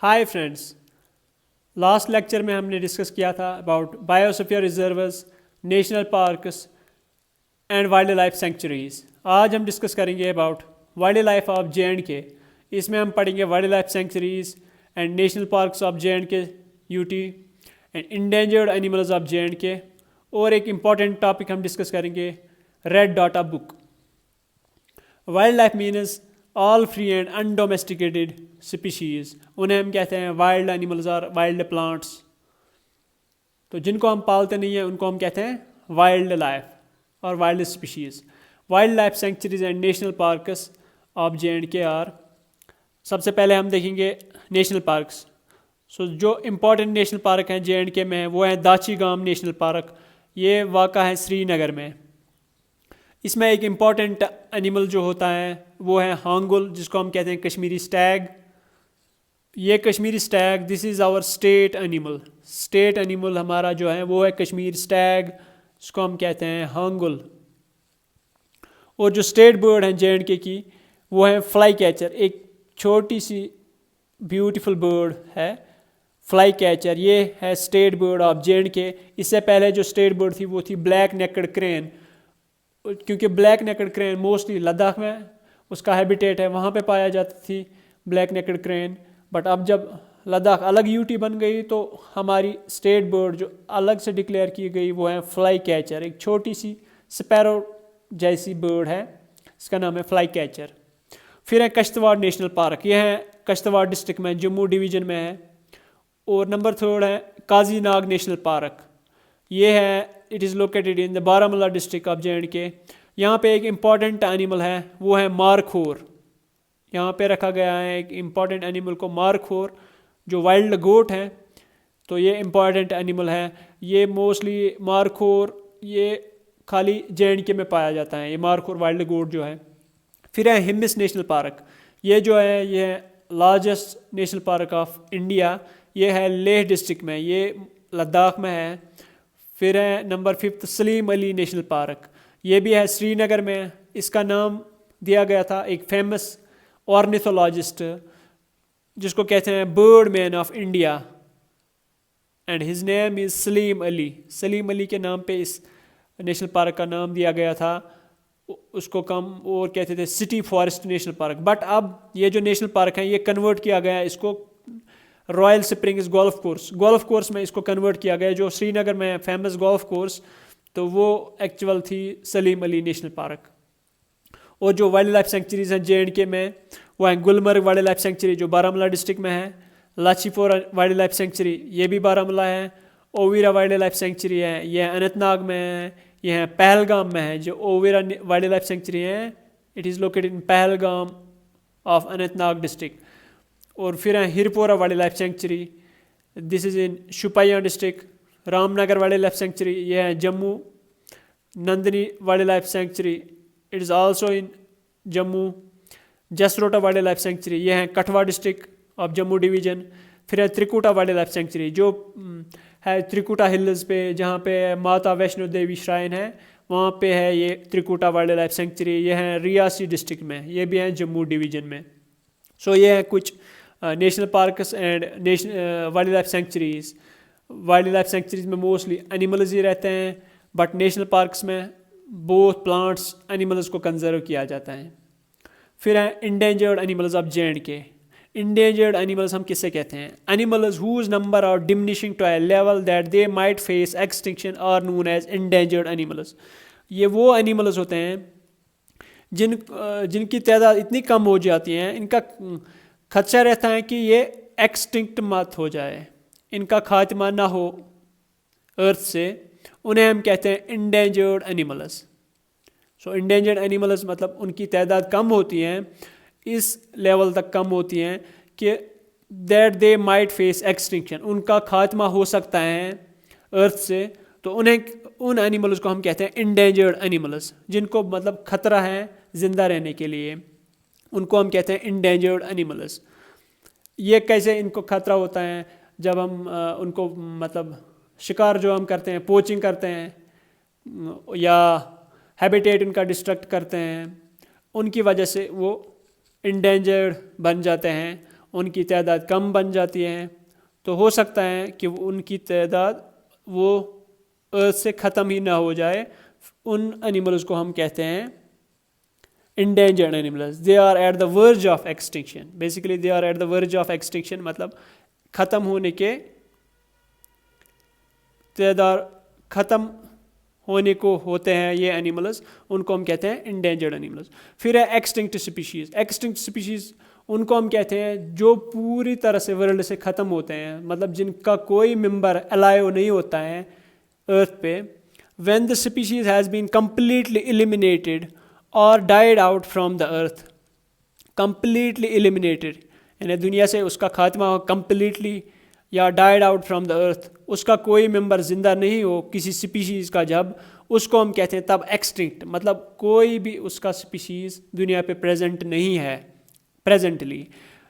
Hi friends, last lecture में हमने discuss किया था about biosphere reserves, national parks and wild life sanctuaries. आज हम डिस्कस करेंगे about wild life of J and K. इसमें हम पढ़ेंगे wild life sanctuaries and national parks of J and K UT and endangered animals of J and K. और एक इम्पॉर्टेंट टॉपिक हम discuss करेंगे red data book. Wild life means all free and undomesticated species, उन्हें हम कहते हैं वाइल्ड एनिमल्स और वाइल्ड प्लांट्स। तो जिनको हम पालते नहीं हैं उनको हम कहते हैं वाइल्ड लाइफ और wild species. Wild life sanctuaries and national parks of J and K are. सबसे पहले हम देखेंगे नेशनल पार्क्स। जो इम्पोर्टेंट नेशनल पार्क हैं जे.एंड.के में वो है दाची गाम नेशनल पार्क। ये वाक़ा है श्रीनगर में। इसमें एक इम्पॉर्टेंट एनिमल जो होता है वो है हांगुल, जिसको हम कहते हैं कश्मीरी स्टैग। ये Kashmiri stag, this is our state animal. State animal हमारा जो है वो है कश्मीर स्टैग, जिसको हम कहते हैं हांगुल। और जो स्टेट बर्ड है जे.एंड.के की वो है फ्लाई कैचर। एक छोटी सी ब्यूटीफुल बर्ड है फ्लाई कैचर। ये है स्टेट बर्ड ऑफ जे.एंड.के। इससे पहले जो स्टेट बर्ड थी वो थी ब्लैक नेकेड क्रेन, क्योंकि black naked crane mostly Ladakh में उसका हैबिटेट है, वहाँ पे पाया जाती थी ब्लैक नेकेड क्रेन। बट अब जब लद्दाख अलग यूटी बन गई तो हमारी स्टेट बर्ड जो अलग से डिक्लेयर की गई वो है फ्लाई कैचर। एक छोटी सी स्पैरो जैसी बर्ड है, इसका नाम है फ्लाई कैचर। फिर है कश्तवाड़ नेशनल पार्क। यह है कश्तवाड़ डिस्ट्रिक्ट में, जम्मू डिवीज़न में है। और नंबर 3 है काजी नाग नेशनल पार्क। ये है, it is located in the Baramulla district of J&K. यहाँ पे एक इम्पॉर्टेंट एनिमल है वो है मारखोर। यहाँ पे रखा गया है एक इम्पॉर्टेंट एनिमल को मारखोर, जो वाइल्ड गोट है। तो ये इम्पॉर्टेंट एनिमल है। ये मोस्टली मारखोर ये खाली जे.एंड.के में पाया जाता है, ये मारखोर वाइल्ड गोट जो है। फिर है हिमिस नेशनल पार्क। ये जो है ये largest national park of India. ये है लेह डिस्ट्रिक्ट में, ये लद्दाख में है। फिर है number 5 Salim Ali national park. ये भी है श्रीनगर में। इसका नाम दिया गया था एक फेमस ऑर्निथोलॉजिस्ट जिसको कहते हैं bird man of India, and his name is Salim Ali. Salim Ali के नाम पे इस नेशनल पार्क का नाम दिया गया था। उसको कम और कहते थे city forest national park. But अब ये जो नेशनल पार्क है ये कन्वर्ट किया गया है, इसको रॉयल स्प्रिंग्स गोल्फ कोर्स में इसको कन्वर्ट किया गया, जो श्रीनगर में फेमस गोल्फ कोर्स। तो वो एक्चुअल थी सलीम अली नेशनल पार्क। और जो वाइल्ड लाइफ सेंचुरीज हैं जे.एंड.के में वो है गुलमर्ग वाइल्ड लाइफ सेंचुरी, जो बारामूला डिस्ट्रिक्ट में है। लाचीपोरा वाइल्ड लाइफ सेंचुरी, ये भी बारामूला है। ओवीरा वाइल्ड लाइफ सेंचुरी है, ये अनंतनाग में है। ये है पहलगाम में है। जो ओवीरा वाइल्ड लाइफ सेंचुरी है it is located in Pahalgam of Anantnag district. और फिर है Hirpora wild life sanctuary, this is in Shopian district. Ramnagar wild life sanctuary, ये है Jammu. Nandni wild life sanctuary, it is also in Jammu. Jasrota wild life sanctuary, ये है Kathua district of Jammu division. फिर है त्रिकुटा वाइल्ड लाइफ सेंचुरी, जो है त्रिकुटा हिल्स पे, जहाँ पे माता वैष्णो देवी श्राइन है, वहाँ पे है ये त्रिकुटा वाइल्ड लाइफ सेंचुरी। ये है रियासी डिस्ट्रिक्ट में, ये भी है जम्मू डिवीज़न में। सो ये है कुछ national parks and wild life sanctuaries. Wild life sanctuaries में मोस्टली एनिमल्स ही रहते हैं, बट नेशनल पार्क्स में बोथ प्लांट्स एनिमल्स को कंजर्व किया जाता है। फिर है endangered animals of J and K. Endangered animals हम किससे कहते हैं? Animals whose number are diminishing to a level that they might face extinction are known as endangered animals. ये वो एनिमल्स होते हैं जिनकी तादाद इतनी कम हो जाती है, इनका खदशा रहता है कि ये एक्सटिंक्ट मत हो जाए, इनका खात्मा ना हो अर्थ से। उन्हें हम कहते हैं इंडेंजर्ड एनिमल्स। सो इंडेंजर्ड एनिमल्स मतलब उनकी तादाद कम होती हैं, इस लेवल तक कम होती हैं कि that they might face extinction, उनका खात्मा हो सकता है अर्थ से। तो उन एनिमल्स को हम कहते हैं इंडेंजर्ड एनिमल्स, जिनको मतलब खतरा है ज़िंदा रहने के लिए, उनको हम कहते हैं इंडेंजर्ड एनिमल्स। ये कैसे इनको खतरा होता है? जब हम उनको मतलब शिकार जो हम करते हैं, पोचिंग करते हैं या हैबिटेट उनका डिस्ट्रक्ट करते हैं, उनकी वजह से वो इंडेंजर्ड बन जाते हैं उनकी तादाद कम बन जाती है, तो हो सकता है कि उनकी तादाद वो अर्थ से ख़त्म ही ना हो जाए। उन एनिमल्स को हम कहते हैं endangered animals. They are at the verge of extinction. Basically they are at the verge of extinction, मतलब ख़त्म होने के तादाद ख़त्म होने को होते हैं ये एनिमल्स, उनको हम कहते हैं इंडेंजर्ड एनिमल्स। फिर है एक्सटिंक्ट स्पीशीज़। एक्सटिंक्ट स्पीशीज़ उनको हम कहते हैं जो पूरी तरह से वर्ल्ड से ख़त्म होते हैं, मतलब जिनका कोई मेंबर अलाइव नहीं होता है अर्थ पे। When the species has been completely eliminated और died out from the earth, completely eliminated यानी दुनिया से उसका खात्मा हो कम्प्लीटली, या died out from the earth, उसका कोई मेंबर ज़िंदा नहीं हो किसी स्पीशीज़ का, जब उसको हम कहते हैं तब एक्सटिंक्ट, मतलब कोई भी उसका स्पीशीज़ दुनिया पे प्रेजेंट नहीं है प्रेजेंटली।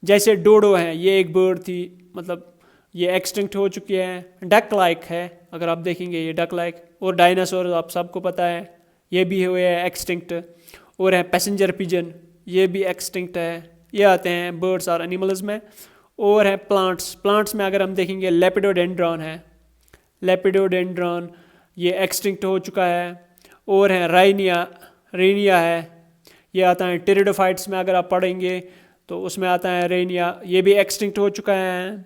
जैसे डोडो हैं, ये एक बर्ड थी, मतलब ये एक्सटिंक्ट हो चुकी है। डक लाइक है, अगर आप देखेंगे ये डक लाइक। और डायनासोर आप सबको पता है, ये भी हुए हैं एक्सटिंक्ट। और है पैसेंजर पिजन, ये भी एक्सटिंक्ट है। ये आते हैं बर्ड्स और एनिमल्स में। और है प्लांट्स। प्लांट्स में अगर हम देखेंगे लेपिडोडेंड्रॉन है, लेपिडोडेंड्रॉन ये एक्सटिंक्ट हो चुका है। और है रेनिया है, ये आता है टेरिडोफाइट्स में, अगर आप पढ़ेंगे तो उसमें आता है रेनिया, ये भी एक्सटिंक्ट हो चुका है।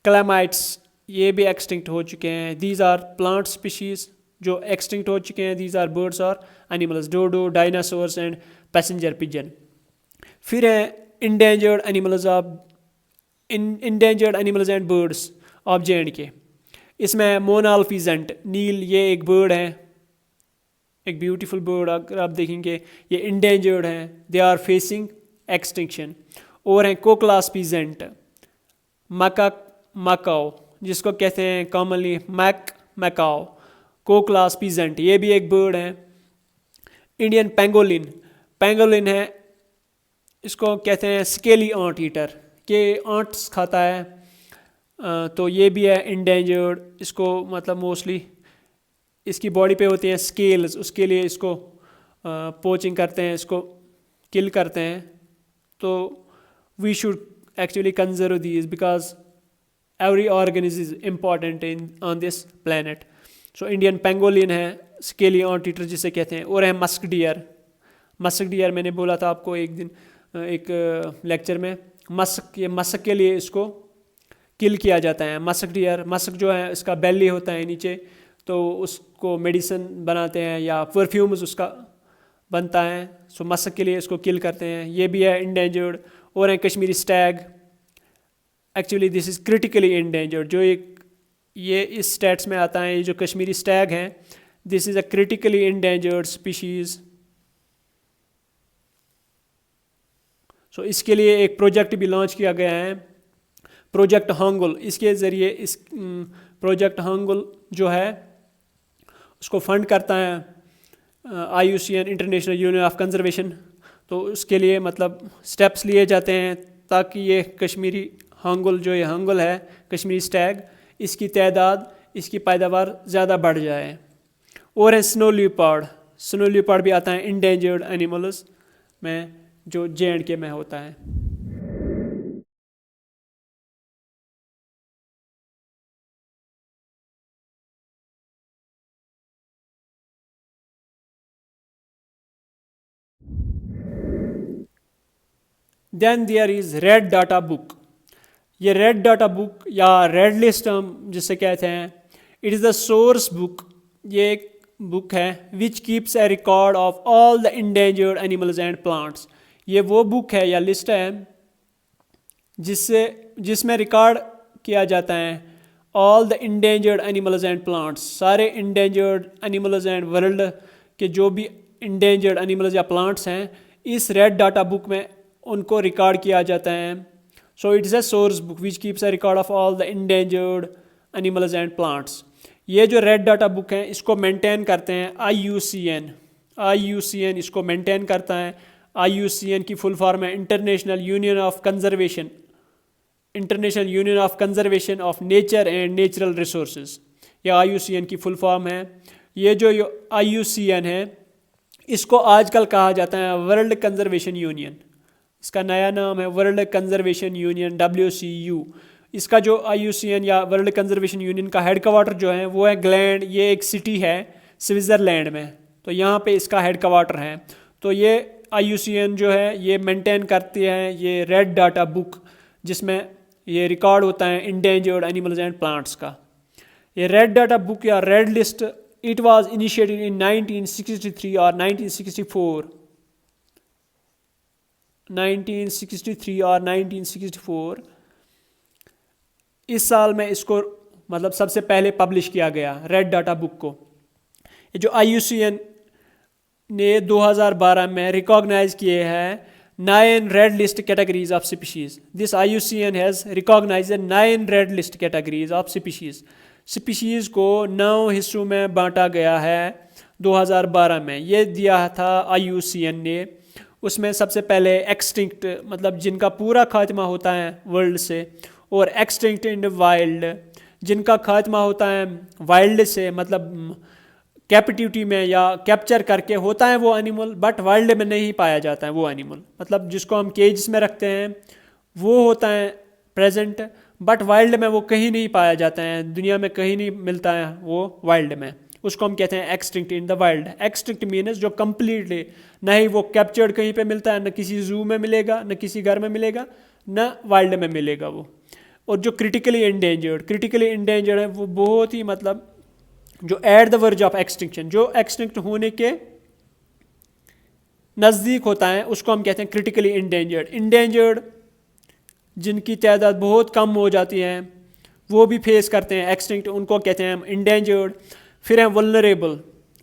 क्लैमाइट्स ये भी एक्सटिंक्ट हो चुके हैं। दीज आर प्लांट स्पीशीज़ जो एक्सटिंक्ट हो चुके हैं। दीज आर बर्ड्स और animals, dodo, dinosaurs and passenger pigeon. फिर है endangered animals and birds of J&K। इसमें मोनाल फीजेंट नील, ये एक बर्ड है, एक ब्यूटीफुल बर्ड, अगर आप देखेंगे ये इंडेंजर्ड हैं, दे आर फेसिंग एक्सटिंक्शन। और हैं कोकलास पीजेंट, मकाओ जिसको कहते हैं कॉमनली मैकाओ, कोकलास पीजेंट, ये भी एक बर्ड है। इंडियन पेंगोलिन है, इसको कहते हैं स्केली आंट ईटर, के आंट्स खाता है, तो ये भी है इंडेंजर्ड। इसको मतलब मोस्टली इसकी बॉडी पे होती हैं स्केल्स, उसके लिए इसको पोचिंग करते हैं, इसको किल करते हैं। तो we should actually conserve these because every organism is important on this planet. So Indian pangolin है, स्केली आंट ईटर जिसे कहते हैं। और है मस्क डियर, मैंने बोला था आपको एक दिन एक लेक्चर में, मस्क के लिए इसको किल किया जाता है। मस्क जो है इसका बेली होता है नीचे, तो उसको मेडिसिन बनाते हैं या परफ्यूम्स उसका बनता है। सो मस्क के लिए इसको किल करते हैं, ये भी है इंडेंजर्ड। और है Kashmiri stag, actually this is critically endangered, जो ये इस स्टेट्स में आता है। ये जो कश्मीरी स्टैग है, this is a critically endangered species. So इसके लिए एक प्रोजेक्ट भी लॉन्च किया गया है, प्रोजेक्ट हांगुल। इसके ज़रिए इस प्रोजेक्ट हांगुल जो है उसको फंड करता है IUCN, international union of conservation. तो उसके लिए मतलब स्टेप्स लिए जाते हैं ताकि ये कश्मीरी हांगुल, जो ये हांगुल है कश्मीरी स्टैग, इसकी तादाद, इसकी पैदावार ज़्यादा बढ़ जाए। और है स्नो लियोपार्ड भी आता है इंडेंजर्ड एनिमल्स में, जो J&K में होता है। Then there is red data book. ये रेड डाटा बुक या रेड लिस्ट हम जिसे कहते हैं, it is the source book. ये एक बुक है which keeps a record of all the endangered animals and plants. ये वो बुक है या लिस्ट है जिसमें रिकॉर्ड किया जाता है all the endangered animals and plants, सारे इंडेंजर्ड एनिमल्स एंड वर्ल्ड के जो भी इंडेंजर्ड एनिमल्स या प्लांट्स हैं, इस रेड डाटा बुक में उनको रिकॉर्ड किया जाता है। So it is a source book which keeps a record of all the endangered animals and plants. ये जो रेड डाटा बुक है इसको मेंटेन करते हैं IUCN इसको मेंटेन करता है। IUCN की फुल फॉर्म है international union of conservation of nature and natural resources. यह IUCN की फुल फॉर्म है। ये जो IUCN है इसको आजकल कहा जाता है वर्ल्ड कंजर्वेशन यूनियन। इसका नया नाम है वर्ल्ड कंजर्वेशन यूनियन WCU। इसका जो IUCN या वर्ल्ड कंजर्वेशन यूनियन का हेडक्वार्टर जो है वो है ग्लैंड, ये एक सिटी है स्विट्ज़रलैंड में, तो यहाँ पे इसका हेडक्वार्टर है। तो ये IUCN जो है ये मेंटेन करती है ये रेड डाटा बुक, जिसमें ये रिकॉर्ड होता है इंडेंजर्ड एनिमल्स एंड प्लांट्स का। ये रेड डाटा बुक या red list it was initiated in 1963 और 1964 और 1964 इस साल में इसको मतलब सबसे पहले पब्लिश किया गया रेड डाटा बुक को। ये जो IUCN ने 2012 में रिकॉग्नाइज किए हैं 9 red list categories of species. This IUCN has recognise 9 red list categories of species. Species को 9 हिस्सों में बांटा गया है 2012 में, ये दिया था IUCN ने। उसमें सबसे पहले एक्सटिंक्ट मतलब जिनका पूरा खात्मा होता है वर्ल्ड से, और एक्सटिंक्ट इन वाइल्ड जिनका खात्मा होता है वाइल्ड से, मतलब कैप्टिविटी में या कैप्चर करके होता है वो एनिमल, बट वाइल्ड में नहीं पाया जाता है वो एनिमल, मतलब जिसको हम केज में रखते हैं वो होता है प्रेजेंट, बट वाइल्ड में वो कहीं नहीं पाया जाता है, दुनिया में कहीं नहीं मिलता है वो वाइल्ड में, उसको हम कहते हैं extinct in the wild. Extinct means जो कम्प्लीटली न ही वो कैप्चर्ड कहीं पे मिलता है, न किसी जू में मिलेगा, न किसी घर में मिलेगा, न वाइल्ड में मिलेगा वो। और जो क्रिटिकली इंडेंजर्ड है वो बहुत ही मतलब जो at the verge of extinction, जो एक्सटिंक्ट होने के नज़दीक होता है, उसको हम कहते हैं क्रिटिकली इंडेंजर्ड जिनकी तादाद बहुत कम हो जाती है वो भी फेस करते हैं एक्सटिंक्ट, उनको कहते हैं हम इंडेंजर्ड। फिर हैं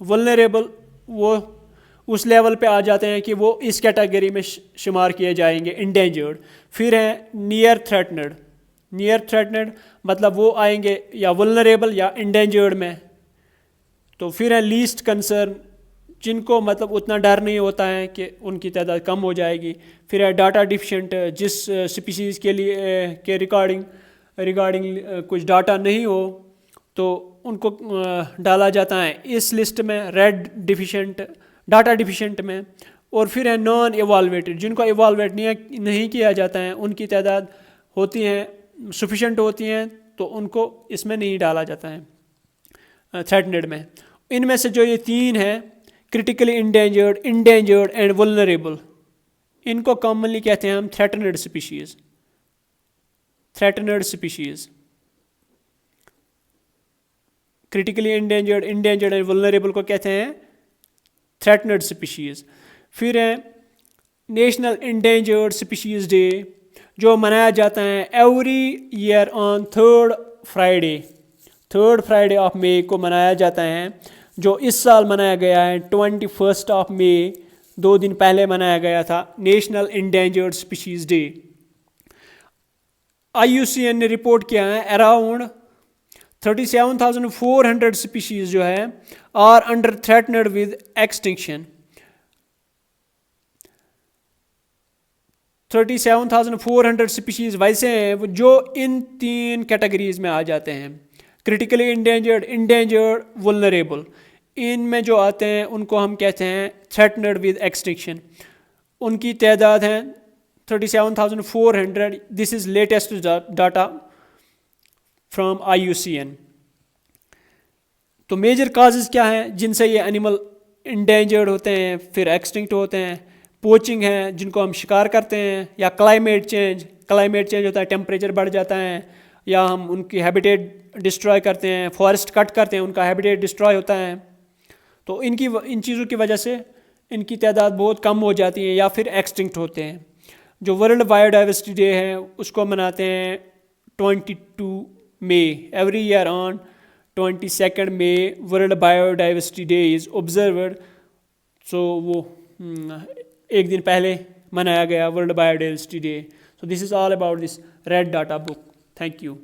वल्नरेबल वो उस लेवल पे आ जाते हैं कि वो इस कैटेगरी में शुमार किए जाएंगे इंडेंजर्ड। फिर हैं नियर थ्रेटनड मतलब वो आएंगे या वल्नरेबल या इंडेंजर्ड में। तो फिर है लीस्ट कंसर्न जिनको मतलब उतना डर नहीं होता है कि उनकी तादाद कम हो जाएगी। फिर है डाटा डिफिशिएंट जिस स्पीशीज़ के लिए के रिगार्डिंग कुछ डाटा नहीं हो तो उनको डाला जाता है इस लिस्ट में रेड डिफिशिएंट डाटा डिफिशिएंट में। और फिर है नॉन एवालवेटेड जिनको एवालवेट नहीं किया जाता है, उनकी तादाद होती हैं सफिशेंट होती हैं तो उनको इसमें नहीं डाला जाता है थ्रेटनेड में। इनमें से जो ये 3 हैं क्रिटिकली इंडेंजर्ड एंड वल्नरेबल, इनको कॉमनली कहते हैं हम threatened species. Critically endangered and vulnerable को कहते हैं थ्रेटनेड स्पीशीज़। फिर है नेशनल इंडेंजर्ड स्पीशीज़ डे जो मनाया जाता है every year on third Friday of May को मनाया जाता है, जो इस साल मनाया गया है 21 ऑफ मई, 2 दिन पहले मनाया गया था national endangered species day. IUCN ने रिपोर्ट किया है अराउंड 37,400 स्पीशीज़ जो है are under threatened with extinction. 37,400 species वैसे हैं जो इन 3 कैटेगरीज में आ जाते हैं, क्रिटिकली इंडेंजर्ड वल्नरेबल। इनमें जो आते हैं उनको हम कहते हैं थ्रेटनेड विद एक्सटिंक्शन। उनकी तादाद है 37,400। This is latest data from IUCN। तो मेजर काजेज़ क्या हैं जिनसे ये एनिमल इंडेंजर्ड होते हैं फिर एक्सटिंक्ट होते हैं? पोचिंग है जिनको हम शिकार करते हैं, या क्लाइमेट चेंज होता है, टेम्परेचर बढ़ जाता है, या हम उनकी हैबिटेट डिस्ट्रॉय करते हैं, फॉरेस्ट कट करते हैं, उनका हैबिटेट डिस्ट्रॉय होता है। तो इन चीज़ों की वजह से इनकी तादाद बहुत कम हो जाती है या फिर एक्सटिंक्ट होते हैं। जो वर्ल्ड बायोडाइवर्सिटी डे है उसको मनाते हैं 22 मई। Every year on 22 May world biodiversity day is observed. So वो एक दिन पहले मनाया गया world biodiversity day. So this is all about this red data book. Thank you.